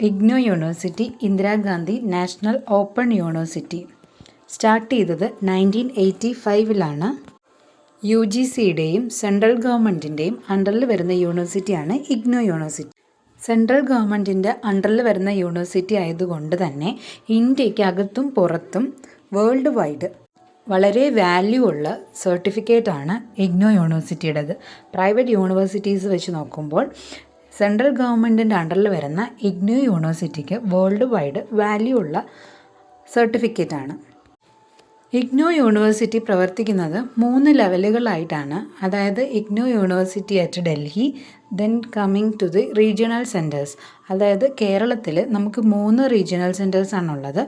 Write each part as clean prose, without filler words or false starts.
IGNOU university Indira Gandhi national open university start ചെയ്തത് 1985 U G സിയുടെയും central ഗവൺമെൻറ്റിൻ്റെയും അണ്ടറിൽ വരുന്ന യൂണിവേഴ്സിറ്റിയാണ് ഇഗ്നോ യൂണിവേഴ്സിറ്റി. സെൻട്രൽ ഗവൺമെൻറ്റിൻ്റെ അണ്ടറിൽ വരുന്ന യൂണിവേഴ്സിറ്റി ആയതുകൊണ്ട് തന്നെ ഇന്ത്യക്ക് അകത്തും പുറത്തും വേൾഡ് വൈഡ് വളരെ വാല്യൂ ഉള്ള സർട്ടിഫിക്കറ്റാണ് ഇഗ്നോ യൂണിവേഴ്സിറ്റിയുടേത്. പ്രൈവറ്റ് യൂണിവേഴ്സിറ്റീസ് വെച്ച് നോക്കുമ്പോൾ സെൻട്രൽ ഗവൺമെൻറ്റിൻ്റെ അണ്ടറിൽ വരുന്ന ഇഗ്നോ യൂണിവേഴ്സിറ്റിക്ക് വേൾഡ് വൈഡ് വാല്യൂ ഉള്ള സർട്ടിഫിക്കറ്റാണ്. ഇഗ്നോ യൂണിവേഴ്സിറ്റി പ്രവർത്തിക്കുന്നത് 3 ലെവലുകളായിട്ടാണ്. അതായത് IGNOU university at Delhi, then coming to the regional centres. അതായത് കേരളത്തിൽ നമുക്ക് 3 റീജിയണൽ സെൻറ്റേഴ്സാണുള്ളത്.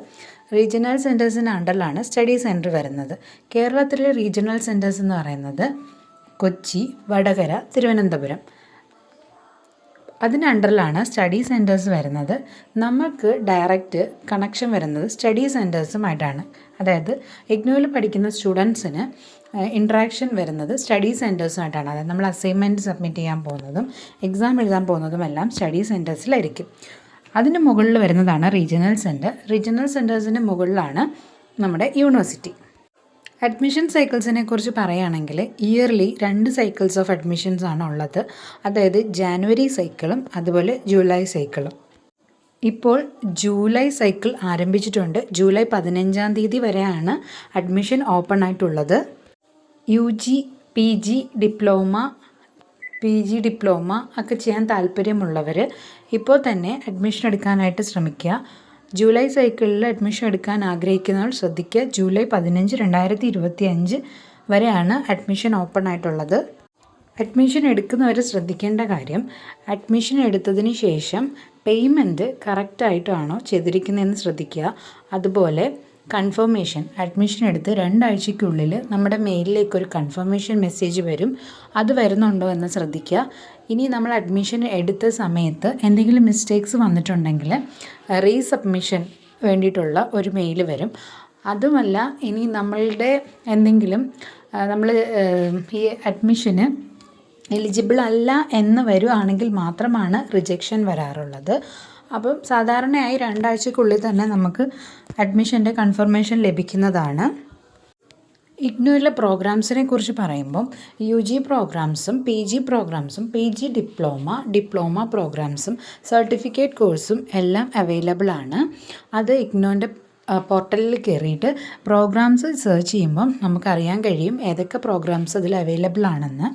റീജിയണൽ സെൻറ്റേഴ്സിൻ്റെ അണ്ടറിലാണ് സ്റ്റഡി സെൻറ്റർ വരുന്നത്. കേരളത്തിലെ റീജിയണൽ സെൻറ്റേഴ്സ് എന്ന് പറയുന്നത് കൊച്ചി, വടകര, തിരുവനന്തപുരം. അതിന് അണ്ടറിലാണ് സ്റ്റഡി സെൻറ്റേഴ്സ് വരുന്നത്. നമുക്ക് ഡയറക്റ്റ് കണക്ഷൻ വരുന്നത് സ്റ്റഡി സെൻറ്റേഴ്സുമായിട്ടാണ്. അതായത് ഇഗ്നോയിൽ പഠിക്കുന്ന സ്റ്റുഡൻസിന് ഇൻട്രാക്ഷൻ വരുന്നത് സ്റ്റഡി സെൻറ്റേഴ്സുമായിട്ടാണ്. അതായത് നമ്മൾ അസൈൻമെൻറ്റ് സബ്മിറ്റ് ചെയ്യാൻ പോകുന്നതും എക്സാം എഴുതാൻ പോകുന്നതും എല്ലാം സ്റ്റഡി സെൻറ്റേഴ്സിലായിരിക്കും. അതിന് മുകളിൽ വരുന്നതാണ് റീജിയണൽ സെൻറ്റർ. റീജിയണൽ സെൻറ്റേഴ്സിൻ്റെ മുകളിലാണ് നമ്മുടെ യൂണിവേഴ്സിറ്റി. അഡ്മിഷൻ സൈക്കിൾസിനെ കുറിച്ച് പറയുകയാണെങ്കിൽ ഇയർലി 2 സൈക്കിൾസ് ഓഫ് അഡ്മിഷൻസ് ആണ് ഉള്ളത്. അതായത് ജാനുവരി സൈക്കിളും അതുപോലെ ജൂലൈ സൈക്കിളും. ഇപ്പോൾ ജൂലൈ സൈക്കിൾ ആരംഭിച്ചിട്ടുണ്ട്. ജൂലൈ 15 വരെയാണ് അഡ്മിഷൻ ഓപ്പൺ ആയിട്ടുള്ളത്. U G, P G diploma ഒക്കെ ചെയ്യാൻ താല്പര്യമുള്ളവർ ഇപ്പോൾ തന്നെ അഡ്മിഷൻ എടുക്കാനായിട്ട് ശ്രമിക്കുക. ജൂലൈ സൈക്കിളിൽ അഡ്മിഷൻ എടുക്കാൻ ആഗ്രഹിക്കുന്നവർ ശ്രദ്ധിക്കുക. ജൂലൈ 15, 2025 വരെയാണ് അഡ്മിഷൻ ഓപ്പൺ ആയിട്ടുള്ളത്. അഡ്മിഷൻ എടുക്കുന്നവർ ശ്രദ്ധിക്കേണ്ട കാര്യം, അഡ്മിഷൻ എടുത്തതിന് ശേഷം പേയ്മെൻറ്റ് കറക്റ്റായിട്ടാണോ ചെയ്തിരിക്കുന്നതെന്ന് ശ്രദ്ധിക്കുക. അതുപോലെ കൺഫർമേഷൻ, അഡ്മിഷൻ എടുത്ത് 2 ആഴ്ചയ്ക്കുള്ളിൽ നമ്മുടെ മെയിലിലേക്ക് ഒരു കൺഫർമേഷൻ മെസ്സേജ് വരും. അത് വരുന്നുണ്ടോ എന്ന് ശ്രദ്ധിക്കുക. ഇനി നമ്മൾ അഡ്മിഷൻ എടുത്ത സമയത്ത് എന്തെങ്കിലും മിസ്റ്റേക്സ് വന്നിട്ടുണ്ടെങ്കിൽ റീസബ്മിഷൻ വേണ്ടിയിട്ടുള്ള ഒരു മെയിൽ വരും. അതുമല്ല, ഇനി നമ്മളുടെ എന്തെങ്കിലും നമ്മൾ ഈ അഡ്മിഷന് എലിജിബിൾ അല്ല എന്ന് വരുവാണെങ്കിൽ മാത്രമാണ് റിജക്ഷൻ വരാറുള്ളത്. അപ്പം സാധാരണയായി 2 ആഴ്ചയ്ക്കുള്ളിൽ തന്നെ നമുക്ക് അഡ്മിഷൻ്റെ കൺഫർമേഷൻ ലഭിക്കുന്നതാണ്. ഇഗ്നോയിലെ പ്രോഗ്രാംസിനെ കുറിച്ച് പറയുമ്പം യു ജി പ്രോഗ്രാംസും പി ജി പ്രോഗ്രാംസും പി ജി ഡിപ്ലോമ പ്രോഗ്രാംസും സർട്ടിഫിക്കറ്റ് കോഴ്സും എല്ലാം അവൈലബിൾ ആണ്. അത് ഇഗ്നോൻ്റെ പോർട്ടലിൽ കയറിയിട്ട് പ്രോഗ്രാംസ് സെർച്ച് ചെയ്യുമ്പം നമുക്കറിയാൻ കഴിയും ഏതൊക്കെ പ്രോഗ്രാംസ് അതിൽ അവൈലബിൾ ആണെന്ന്.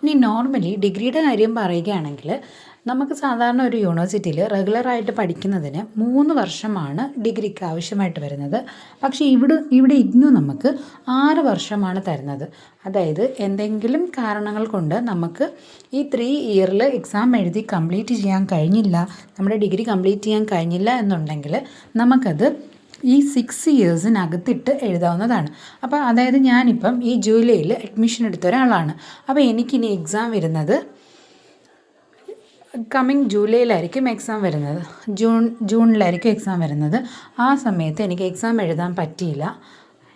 ഇനി നോർമലി ഡിഗ്രിയുടെ കാര്യം പറയുകയാണെങ്കിൽ നമുക്ക് സാധാരണ ഒരു യൂണിവേഴ്സിറ്റിയിൽ റെഗുലറായിട്ട് പഠിക്കുന്നതിന് 3 വർഷമാണ് ഡിഗ്രിക്ക് ആവശ്യമായിട്ട് വരുന്നത്. പക്ഷേ ഇവിടെ ഇഗ്നോ നമുക്ക് 6 വർഷമാണ് തരുന്നത്. അതായത് എന്തെങ്കിലും കാരണങ്ങൾ കൊണ്ട് നമുക്ക് ഈ 3 ഇയറിൽ എക്സാം എഴുതി കംപ്ലീറ്റ് ചെയ്യാൻ കഴിഞ്ഞില്ല, നമ്മുടെ ഡിഗ്രി കംപ്ലീറ്റ് ചെയ്യാൻ കഴിഞ്ഞില്ല എന്നുണ്ടെങ്കിൽ നമുക്കത് ഈ 6 ഇയേഴ്സിനകത്തിട്ട് എഴുതാവുന്നതാണ്. അപ്പോൾ അതായത് ഞാനിപ്പം ഈ ജൂലൈയിൽ അഡ്മിഷൻ എടുത്ത ഒരാളാണ്. അപ്പോൾ എനിക്കിനി എക്സാം വരുന്നത് കമ്മിങ് ജൂലൈയിലായിരിക്കും എക്സാം വരുന്നത്, ജൂണിലായിരിക്കും എക്സാം വരുന്നത്. ആ സമയത്ത് എനിക്ക് എക്സാം എഴുതാൻ പറ്റിയില്ല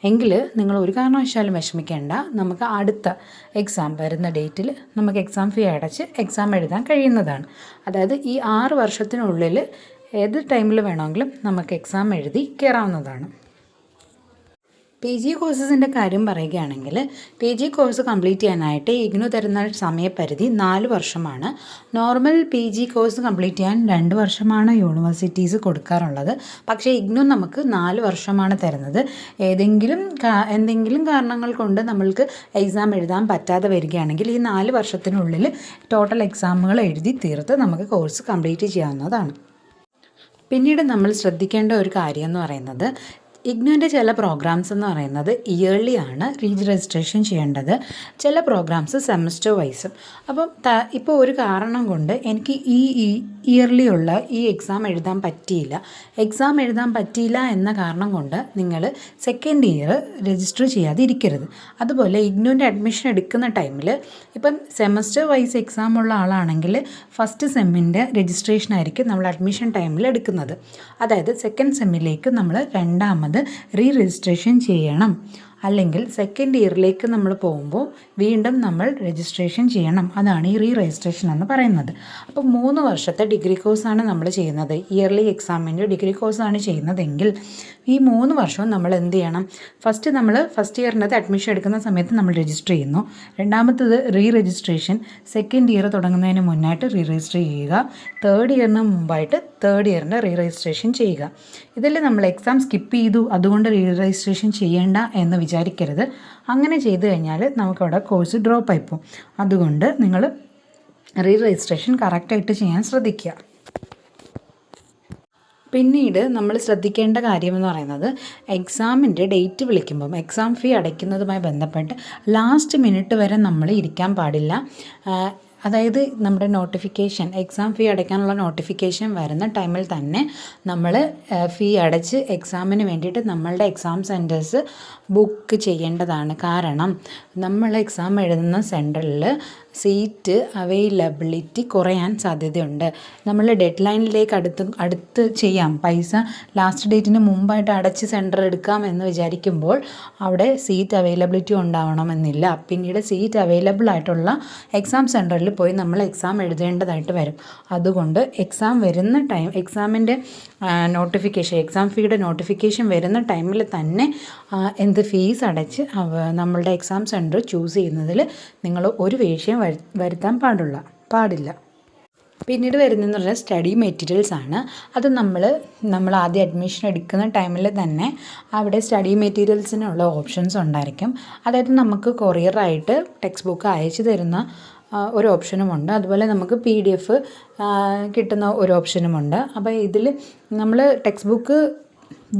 എങ്കിൽ നിങ്ങൾ ഒരു കാരണവശാലും വിഷമിക്കേണ്ട. നമുക്ക് അടുത്ത എക്സാം വരുന്ന ഡേറ്റിൽ നമുക്ക് എക്സാം ഫീ അടച്ച് എക്സാം എഴുതാൻ കഴിയുന്നതാണ്. അതായത് ഈ 6 വർഷത്തിനുള്ളിൽ ഏത് ടൈമിൽ വേണമെങ്കിലും നമുക്ക് എക്സാം എഴുതി കയറാവുന്നതാണ്. പി ജി കോഴ്സസിൻ്റെ കാര്യം പറയുകയാണെങ്കിൽ പി ജി കോഴ്സ് കംപ്ലീറ്റ് ചെയ്യാനായിട്ട് ഇഗ്നോ തരുന്ന സമയപരിധി 4 വർഷമാണ്. Normal P G course complete ചെയ്യാൻ 2 വർഷമാണ് യൂണിവേഴ്സിറ്റീസ് കൊടുക്കാറുള്ളത്. പക്ഷേ ഇഗ്നോ നമുക്ക് 4 വർഷമാണ് തരുന്നത്. എന്തെങ്കിലും കാരണങ്ങൾ കൊണ്ട് നമ്മൾക്ക് എക്സാം എഴുതാൻ പറ്റാതെ വരികയാണെങ്കിൽ ഈ 4 വർഷത്തിനുള്ളിൽ ടോട്ടൽ എക്സാമുകൾ എഴുതി തീർത്ത് നമുക്ക് കോഴ്സ് കംപ്ലീറ്റ് ചെയ്യാവുന്നതാണ്. പിന്നീട് നമ്മൾ ശ്രദ്ധിക്കേണ്ട ഒരു കാര്യം എന്ന് പറയുന്നത് ഇഗ്നോൻ്റെ ചില പ്രോഗ്രാംസ് എന്ന് പറയുന്നത് ഇയർലി ആണ് രജിസ്ട്രേഷൻ ചെയ്യേണ്ടത്. ചില പ്രോഗ്രാംസ് സെമസ്റ്റർ വൈസും. അപ്പം ഇപ്പോൾ ഒരു കാരണം കൊണ്ട് എനിക്ക് ഈ ഇയർലി ഉള്ള ഈ എക്സാം എഴുതാൻ പറ്റിയില്ല എന്ന കാരണം കൊണ്ട് നിങ്ങൾ സെക്കൻഡ് ഇയർ രജിസ്റ്റർ ചെയ്യാതെ ഇരിക്കരുത്. അതുപോലെ ഇഗ്നോൻ്റെ അഡ്മിഷൻ എടുക്കുന്ന ടൈമിൽ ഇപ്പം സെമസ്റ്റർ വൈസ് എക്സാം ഉള്ള ആളാണെങ്കിൽ ഫസ്റ്റ് സെമ്മിൻ്റെ രജിസ്ട്രേഷൻ ആയിരിക്കും നമ്മൾ അഡ്മിഷൻ ടൈമിൽ എടുക്കുന്നത്. അതായത് സെക്കൻഡ് സെമ്മിലേക്ക് നമ്മൾ രണ്ടാമത് രജിസ്ട്രേഷൻ ചെയ്യണം. അല്ലെങ്കിൽ സെക്കൻഡ് ഇയറിലേക്ക് നമ്മൾ പോകുമ്പോൾ വീണ്ടും നമ്മൾ രജിസ്ട്രേഷൻ ചെയ്യണം. അതാണ് ഈ രജിസ്ട്രേഷൻ എന്ന് പറയുന്നത്. അപ്പോൾ 3 വർഷത്തെ ഡിഗ്രി കോഴ്സാണ് നമ്മൾ ചെയ്യുന്നത്. ഇയർലി എക്സാമിൻ്റെ ഡിഗ്രി കോഴ്സാണ് ചെയ്യുന്നതെങ്കിൽ ഈ 3 വർഷവും നമ്മൾ എന്ത് ചെയ്യണം? ഫസ്റ്റ് ഇയറിനകത്ത് അഡ്മിഷൻ എടുക്കുന്ന സമയത്ത് നമ്മൾ രജിസ്റ്റർ ചെയ്യുന്നു. രണ്ടാമത്തത് രജിസ്ട്രേഷൻ സെക്കൻഡ് ഇയർ തുടങ്ങുന്നതിന് മുന്നായിട്ട് രജിസ്റ്റർ ചെയ്യുക. തേർഡ് ഇയറിന് മുമ്പായിട്ട് തേർഡ് ഇയറിൻ്റെ രജിസ്ട്രേഷൻ ചെയ്യുക. ഇതിൽ നമ്മൾ എക്സാം സ്കിപ്പ് ചെയ്തു അതുകൊണ്ട് രജിസ്ട്രേഷൻ ചെയ്യേണ്ട എന്ന് വിചാരിക്കരുത്. അങ്ങനെ ചെയ്തു കഴിഞ്ഞാൽ നമുക്കവിടെ കോഴ്സ് ഡ്രോപ്പ് ആയിപ്പോവും. അതുകൊണ്ട് നിങ്ങൾ രജിസ്ട്രേഷൻ കറക്റ്റായിട്ട് ചെയ്യാൻ ശ്രദ്ധിക്കുക. പിന്നീട് നമ്മൾ ശ്രദ്ധിക്കേണ്ട കാര്യമെന്ന് പറയുന്നത് എക്സാമിൻ്റെ ഡേറ്റ് വിളിക്കുമ്പം എക്സാം ഫീ അടയ്ക്കുന്നതുമായി ബന്ധപ്പെട്ട് ലാസ്റ്റ് മിനിറ്റ് വരെ നമ്മൾ ഇരിക്കാൻ പാടില്ല. അതായത് നമ്മുടെ നോട്ടിഫിക്കേഷൻ എക്സാം ഫീ അടയ്ക്കാനുള്ള നോട്ടിഫിക്കേഷൻ വരുന്ന ടൈമിൽ തന്നെ നമ്മൾ ഫീ അടച്ച് എക്സാമിന് വേണ്ടിയിട്ട് നമ്മളുടെ എക്സാം സെൻറ്റേഴ്സ് ബുക്ക് ചെയ്യേണ്ടതാണ്. കാരണം നമ്മൾ എക്സാം എഴുതുന്ന സെൻറ്ററിൽ സീറ്റ് അവൈലബിലിറ്റി കുറയാൻ സാധ്യതയുണ്ട്. നമ്മൾ ഡെഡ് ലൈനിലേക്ക് അടുത്ത് ചെയ്യാം, പൈസ ലാസ്റ്റ് ഡേറ്റിന് മുമ്പായിട്ട് അടച്ച് സെൻറ്റർ എടുക്കാം എന്ന് വിചാരിക്കുമ്പോൾ അവിടെ സീറ്റ് അവൈലബിലിറ്റി ഉണ്ടാവണമെന്നില്ല. പിന്നീട് സീറ്റ് അവൈലബിൾ ആയിട്ടുള്ള എക്സാം സെൻറ്ററിൽ പോയി നമ്മൾ എക്സാം എഴുതേണ്ടതായിട്ട് വരും. അതുകൊണ്ട് എക്സാം വരുന്ന ടൈം എക്സാമിൻ്റെ നോട്ടിഫിക്കേഷൻ എക്സാം ഫീയുടെ നോട്ടിഫിക്കേഷൻ വരുന്ന ടൈമിൽ തന്നെ ഫീസ് അടച്ച് നമ്മളുടെ എക്സാം സെൻറ്റർ ചൂസ് ചെയ്യുന്നതിൽ നിങ്ങൾ ഒരു വീഴ്ചയും വരുത്താൻ പാടില്ല. പിന്നീട് വരുന്നതെന്ന് പറഞ്ഞാൽ സ്റ്റഡി മെറ്റീരിയൽസ് ആണ്. അത് നമ്മൾ ആദ്യം അഡ്മിഷൻ എടുക്കുന്ന ടൈമിൽ തന്നെ അവിടെ സ്റ്റഡി മെറ്റീരിയൽസിനുള്ള ഓപ്ഷൻസ് ഉണ്ടായിരിക്കും. അതായത് നമുക്ക് കൊറിയറായിട്ട് ടെക്സ്റ്റ് ബുക്ക് അയച്ചു തരുന്ന ഒരു ഓപ്ഷനുമുണ്ട്. അതുപോലെ നമുക്ക് PDF കിട്ടുന്ന ഒരു ഓപ്ഷനുമുണ്ട്. അപ്പോൾ ഇതിൽ നമ്മൾ ടെക്സ്റ്റ് ബുക്ക്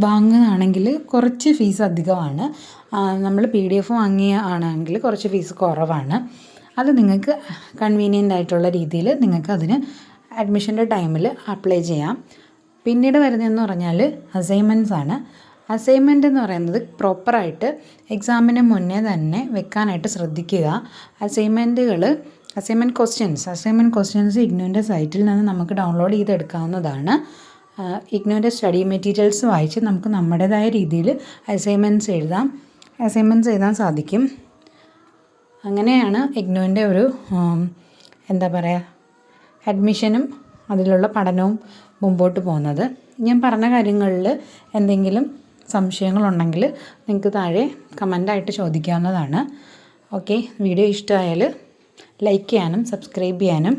വാങ്ങുകയാണെങ്കിൽ കുറച്ച് ഫീസ് അധികമാണ്. നമ്മൾ PDF വാങ്ങിയാണെങ്കിൽ കുറച്ച് ഫീസ് കുറവാണ്. അത് നിങ്ങൾക്ക് കൺവീനിയൻ്റ് ആയിട്ടുള്ള രീതിയിൽ നിങ്ങൾക്ക് അതിന് അഡ്മിഷൻ്റെ ടൈമിൽ അപ്ലൈ ചെയ്യാം. പിന്നീട് വരുന്നതെന്ന് പറഞ്ഞാൽ അസൈൻമെൻറ്റ്സ് ആണ്. അസൈൻമെൻറ്റ് എന്ന് പറയുന്നത് പ്രോപ്പറായിട്ട് എക്സാമിന് മുന്നേ തന്നെ വെക്കാനായിട്ട് ശ്രദ്ധിക്കുക. അസൈൻമെൻറ്റ് ക്വസ്റ്റ്യൻസ് ഇഗ്നുവിൻ്റെ സൈറ്റിൽ നിന്ന് നമുക്ക് ഡൗൺലോഡ് ചെയ്തെടുക്കാവുന്നതാണ്. ഇഗ്നുവിൻ്റെ സ്റ്റഡി മെറ്റീരിയൽസ് വായിച്ച് നമുക്ക് നമ്മുടേതായ രീതിയിൽ അസൈൻമെൻറ്റ്സ് എഴുതാൻ സാധിക്കും. അങ്ങനെയാണ് ഇഗ്നുവിൻ്റെ ഒരു അഡ്മിഷനും അതിലുള്ള പഠനവും മുമ്പോട്ട് പോകുന്നത്. ഞാൻ പറഞ്ഞ കാര്യങ്ങളിൽ എന്തെങ്കിലും സംശയങ്ങളുണ്ടെങ്കിൽ നിങ്ങൾക്ക് താഴെ കമൻ്റായിട്ട് ചോദിക്കാവുന്നതാണ്. ഓക്കെ, വീഡിയോ ഇഷ്ടമായാൽ ലൈക്ക് ചെയ്യാനും സബ്സ്ക്രൈബ് ചെയ്യാനും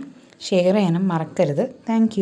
ഷെയർ ചെയ്യാനും മറക്കരുത്. താങ്ക്